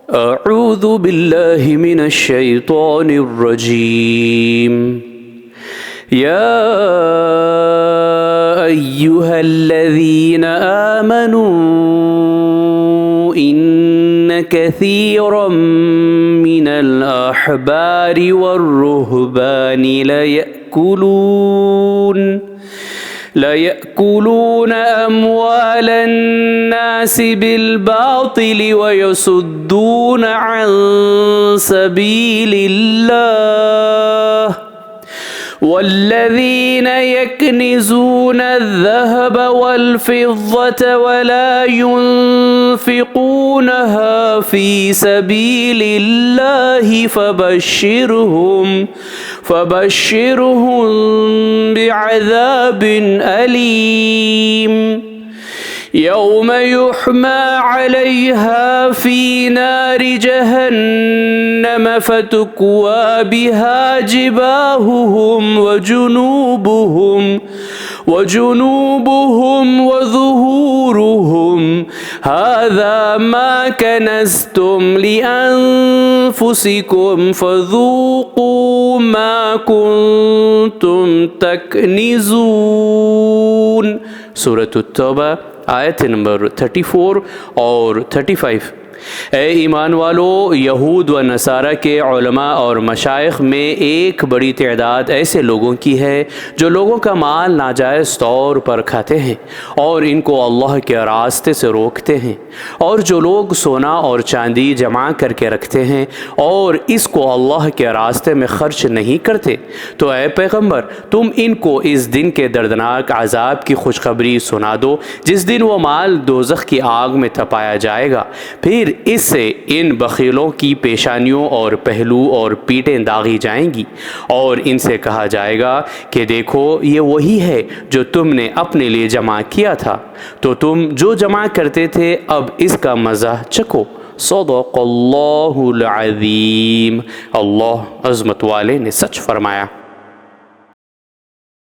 अऊज़ु बिल्लाहि मिनश शैतानिर रजीम। या अय्युहल्लज़ीना आमनू इन्न कसीरम मिनल अहबारि वर्रुहबानि लयअकुलून अम्वालन नासि बिलबातिल वयसुद्दून अन सबीलिल्लाह वल्लज़ीन यक्निज़ून अज़्ज़हब वल्फ़िज़्ज़त वला युन्फ़िक़ूनहा फ़ी सबीलिल्लाहि फ़बश्शिरहुम बिअज़ाबिन अलीम। यौम युहमा अलैहा फ़ी नारि जहन्नम फ़तुक्वा बिहा जिबाहुहुम वजुनूबुहुम वज़ुहूरुहुम हाज़ा मा कनज़्तुम लिअन्फ़ुसिकुम फ़ज़ूक़ू मा कुन्तुम तकनिज़ून। सूरत तौबा आयत नंबर 34 और 35। ए ईमान वालो, यहूद व नसारा के उलमा और मशाइख में एक बड़ी तादाद ऐसे लोगों की है जो लोगों का माल नाजायज़ तौर पर खाते हैं और इनको अल्लाह के रास्ते से रोकते हैं, और जो लोग सोना और चांदी जमा करके रखते हैं और इसको अल्लाह के रास्ते में खर्च नहीं करते, तो ए पैगम्बर, तुम इनको इस दिन के दर्दनाक अज़ाब की खुशखबरी सुना दो जिस दिन वो माल दोज़ख की आग में तपाया जाएगा। फिर इससे इन बखीलों की पेशानियों और पहलू और पीठें दागी जाएंगी और इनसे कहा जाएगा कि देखो, ये वही है जो तुमने अपने लिए जमा किया था, तो तुम जो जमा करते थे अब इसका मज़ा चखो। सदक़ल्लाहुल अज़ीम। अल्लाह अज़मत वाले ने सच फरमाया।